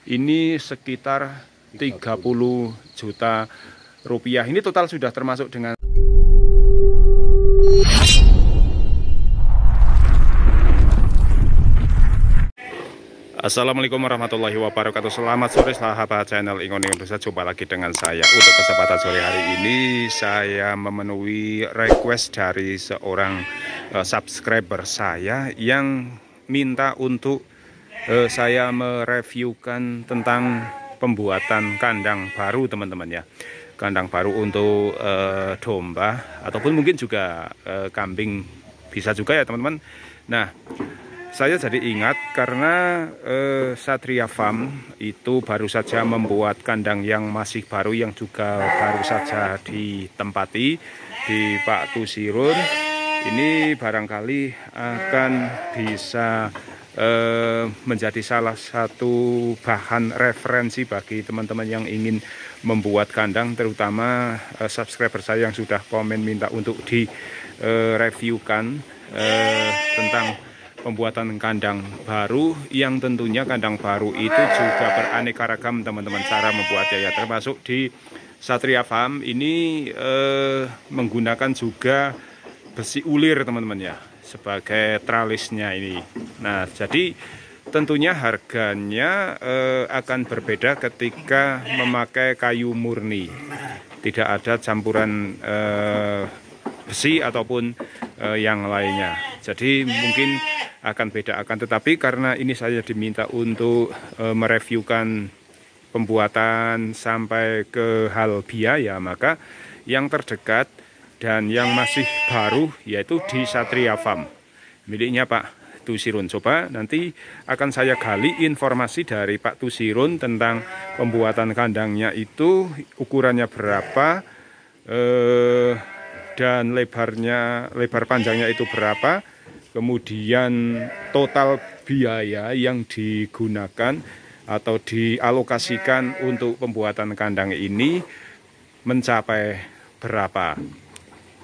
ini sekitar 30 juta rupiah. Ini total sudah termasuk dengan Assalamualaikum warahmatullahi wabarakatuh. Selamat sore sahabat channel Ingon Indonesia. Jumpa lagi dengan saya. Untuk kesempatan sore hari ini saya memenuhi request dari seorang subscriber saya yang minta untuk saya mereviewkan tentang pembuatan kandang baru, teman-teman ya. Kandang baru untuk domba ataupun mungkin juga kambing, bisa juga ya teman-teman. Nah, saya jadi ingat karena Satria Farm itu baru saja membuat kandang yang masih baru, yang juga baru saja ditempati di Pak Tusirun. Ini barangkali akan bisa menjadi salah satu bahan referensi bagi teman-teman yang ingin membuat kandang, terutama subscriber saya yang sudah komen minta untuk direviewkan tentang pembuatan kandang baru, yang tentunya kandang baru itu juga beraneka ragam teman-teman cara membuatnya ya, termasuk di Satria Farm ini menggunakan juga besi ulir teman-teman ya sebagai tralisnya ini. Nah, jadi tentunya harganya akan berbeda ketika memakai kayu murni, tidak ada campuran besi ataupun yang lainnya. Jadi mungkin akan beda, tetapi karena ini saya diminta untuk mereviewkan pembuatan sampai ke hal biaya, maka yang terdekat dan yang masih baru yaitu di Satria Farm miliknya Pak Tusirun. Coba nanti akan saya gali informasi dari Pak Tusirun tentang pembuatan kandangnya itu, ukurannya berapa, dan lebar panjangnya itu berapa, kemudian total biaya yang digunakan atau dialokasikan untuk pembuatan kandang ini mencapai berapa.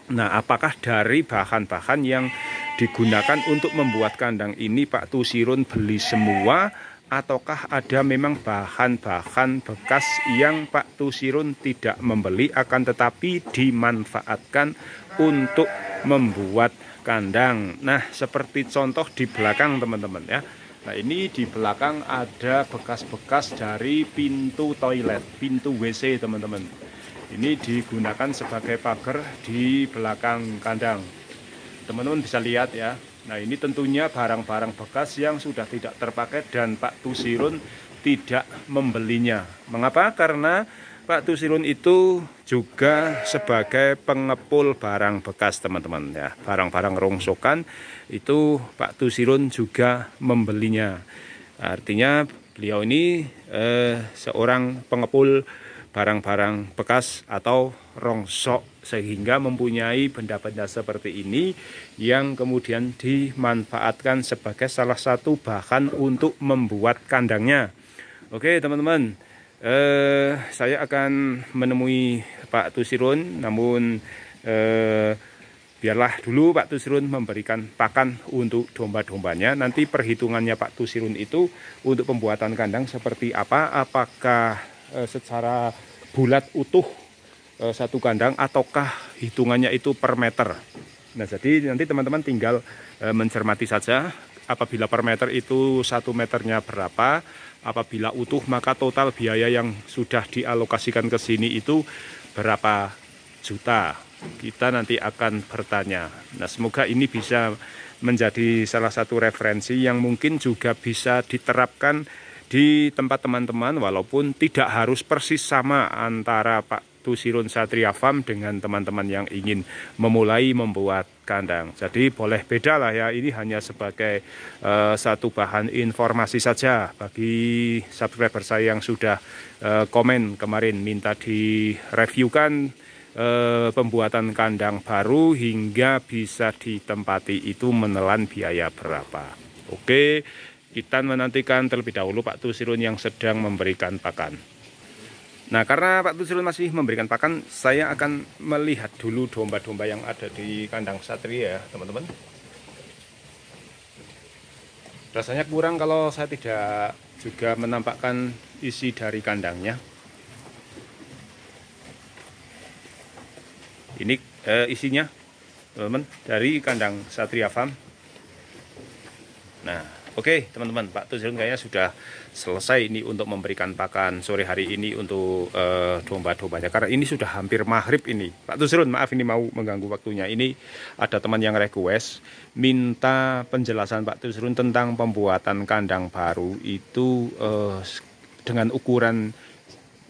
Nah, apakah dari bahan-bahan yang digunakan untuk membuat kandang ini Pak Tusirun beli semua, ataukah ada memang bahan-bahan bekas yang Pak Tusirun tidak membeli akan tetapi dimanfaatkan untuk membuat kandang. Nah, seperti contoh di belakang teman-teman ya. Nah, ini di belakang ada bekas-bekas dari pintu toilet, pintu WC teman-teman. Ini digunakan sebagai pagar di belakang kandang. Teman-teman bisa lihat ya. Nah, ini tentunya barang-barang bekas yang sudah tidak terpakai dan Pak Tusirun tidak membelinya. Mengapa? Karena Pak Tusirun itu juga sebagai pengepul barang bekas teman-teman ya. Barang-barang rongsokan itu Pak Tusirun juga membelinya. Artinya beliau ini seorang pengepul barang-barang bekas atau rongsok, sehingga mempunyai benda-benda seperti ini yang kemudian dimanfaatkan sebagai salah satu bahan untuk membuat kandangnya. Oke teman-teman, saya akan menemui Pak Tusirun, namun biarlah dulu Pak Tusirun memberikan pakan untuk domba-dombanya. Nanti perhitungannya Pak Tusirun itu untuk pembuatan kandang seperti apa, apakah secara bulat utuh satu kandang ataukah hitungannya itu per meter. Nah, jadi nanti teman-teman tinggal mencermati saja. Apabila per meter itu 1 meternya berapa, apabila utuh maka total biaya yang sudah dialokasikan ke sini itu berapa juta. Kita nanti akan bertanya. Nah, semoga ini bisa menjadi salah satu referensi yang mungkin juga bisa diterapkan di tempat teman-teman, walaupun tidak harus persis sama antara Pak Tusirun Satria Farm dengan teman-teman yang ingin memulai membuat kandang. Jadi boleh beda lah ya, ini hanya sebagai satu bahan informasi saja bagi subscriber saya yang sudah komen kemarin minta direviewkan pembuatan kandang baru hingga bisa ditempati itu menelan biaya berapa. Oke, kita menantikan terlebih dahulu Pak Tusirun yang sedang memberikan pakan. Nah, karena Pak Tusirun masih memberikan pakan, saya akan melihat dulu domba-domba yang ada di kandang Satria ya, teman-teman. Rasanya kurang kalau saya tidak juga menampakkan isi dari kandangnya. Ini isinya teman-teman dari kandang Satria Farm. Nah, oke teman-teman, Pak Tusirun kayaknya sudah selesai ini untuk memberikan pakan sore hari ini untuk domba-dombanya. Karena ini sudah hampir maghrib ini. Pak Tusirun, maaf ini mau mengganggu waktunya. Ini ada teman yang request minta penjelasan Pak Tusirun tentang pembuatan kandang baru itu dengan ukuran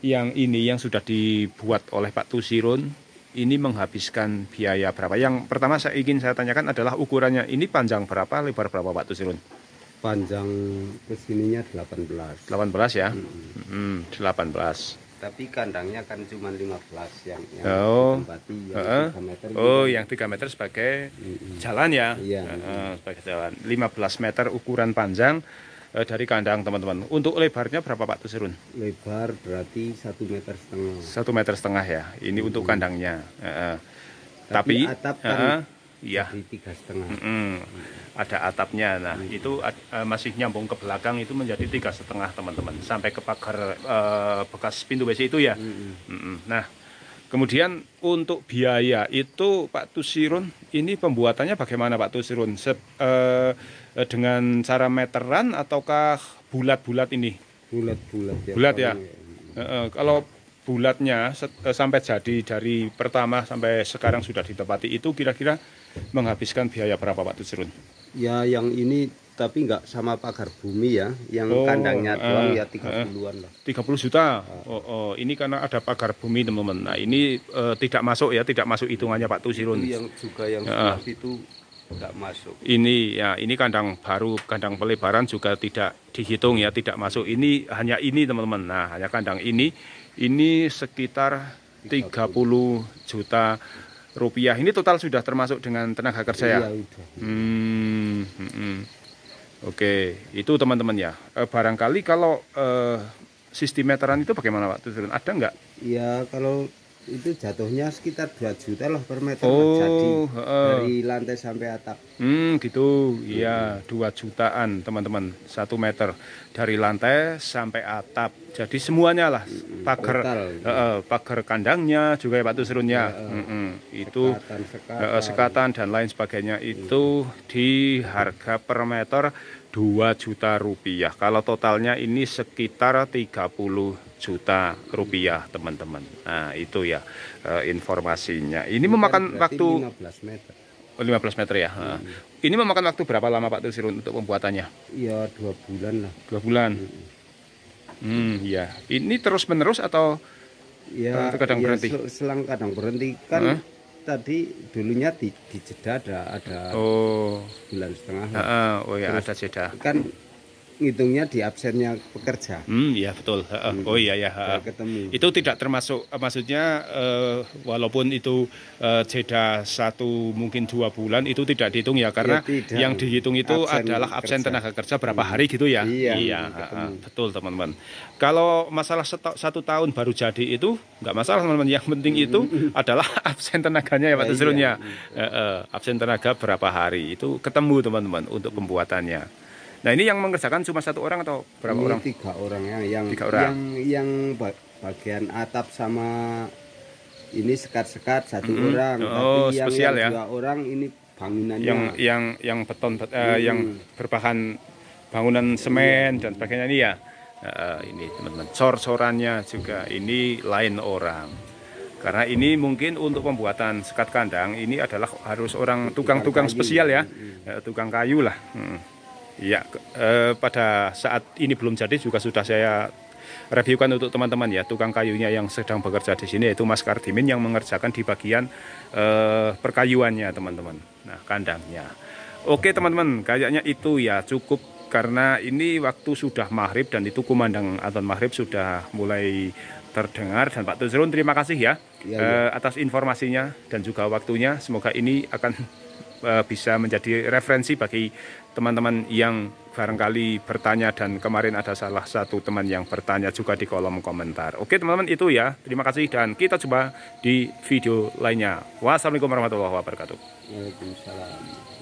yang ini yang sudah dibuat oleh Pak Tusirun. Ini menghabiskan biaya berapa? Yang pertama saya tanyakan adalah ukurannya. Ini panjang berapa, lebar berapa Pak Tusirun? Panjang kesininya 18. 18 ya? 18. Tapi kandangnya kan cuma 15 yang ditempati yang 3 meter. Oh, yang 3 meter sebagai jalan ya? Iya. Sebagai jalan. 15 meter ukuran panjang dari kandang teman-teman. Untuk lebarnya berapa Pak Tusirun? Lebar berarti 1,5 meter. 1,5 meter ya. Ini untuk kandangnya. Tapi atap kan iya. di 3,5. Ada atapnya. Nah, itu masih nyambung ke belakang itu menjadi 3,5 teman-teman. Sampai ke pagar bekas pintu WC itu ya. Nah, kemudian untuk biaya itu Pak Tusirun, ini pembuatannya bagaimana Pak Tusirun? Dengan cara meteran ataukah bulat-bulat ini? Bulat-bulat ya. Bulat ya. Kalau bulatnya sampai jadi dari pertama sampai sekarang sudah ditempati itu kira-kira menghabiskan biaya berapa Pak Tusirun? Ya yang ini tapi nggak sama pagar bumi ya, yang kandangnya doang ya 30-an lah. 30 juta. Ini karena ada pagar bumi teman-teman. Nah ini tidak masuk ya, tidak masuk hitungannya Pak Tusirun. Itu yang juga yang sebelah itu nggak masuk. Ini ya, ini kandang baru, kandang pelebaran juga tidak dihitung ya, tidak masuk. Ini hanya ini teman-teman. Nah hanya kandang ini sekitar 30 juta rupiah. Ini total sudah termasuk dengan tenaga kerja ya? Iya, udah. Oke, itu teman-teman ya. Barangkali kalau sistem meteran itu bagaimana Pak Tusirun? Ada nggak? Ya kalau itu jatuhnya sekitar 2 juta lah per meter jadi dari lantai sampai atap. Gitu. Iya, 2 jutaan teman-teman, 1 meter dari lantai sampai atap. Jadi semuanya lah, pagar pagar kandangnya juga ya Pak Tusirunnya. Itu sekatan dan lain sebagainya itu di harga per meter 2 juta rupiah. Kalau totalnya ini sekitar 30 juta rupiah teman-teman. Nah itu ya informasinya. Ini memakan waktu 15 meter. 15 meter ya. Ini memakan waktu berapa lama Pak Tusirun untuk pembuatannya? Ya 2 bulan lah. 2 bulan. Ya. Ini terus menerus atau ya kadang berhenti? Selang kadang berhenti kan. Tadi dulunya di jeda ada bulan setengah lah. Oh ya, ada jeda. Kan ngitungnya di absennya pekerja. Iya betul. Oh iya ya. Ketemu. Itu tidak termasuk, maksudnya walaupun itu jeda 1 mungkin 2 bulan itu tidak dihitung ya, karena ya, yang dihitung itu adalah absen tenaga kerja berapa hari gitu ya. Iya betul teman-teman. Kalau masalah 1 tahun baru jadi itu nggak masalah teman-teman. Yang penting itu adalah absen tenaganya ya Pak Tusirun ya. Absen tenaga berapa hari itu ketemu teman-teman untuk pembuatannya. Nah ini yang mengerjakan cuma 1 orang atau berapa orang? 3 orang ya. 3 orang. Yang bagian atap sama ini sekat-sekat 1 orang. Tapi spesial yang ya. 2 orang ini bangunannya. Yang beton, yang berbahan bangunan semen dan sebagainya ini ya. Ini teman-teman. Cor-corannya juga ini lain orang. Karena ini mungkin untuk pembuatan sekat kandang ini adalah harus orang tukang-tukang spesial ya. Tukang kayu lah. Ya, pada saat ini belum jadi juga sudah saya reviewkan untuk teman-teman ya, tukang kayunya yang sedang bekerja di sini yaitu Mas Kardimin yang mengerjakan di bagian perkayuannya teman-teman. Nah, kandangnya. Oke teman-teman, kayaknya itu ya cukup karena ini waktu sudah maghrib dan itu kumandang adzan maghrib sudah mulai terdengar. Dan Pak Tusirun terima kasih ya, atas informasinya dan juga waktunya. Semoga ini akan bisa menjadi referensi bagi teman-teman yang barangkali bertanya, dan kemarin ada salah satu teman yang bertanya juga di kolom komentar. Oke teman-teman, itu ya, terima kasih dan kita coba di video lainnya. Wassalamualaikum warahmatullahi wabarakatuh. Waalaikumsalam.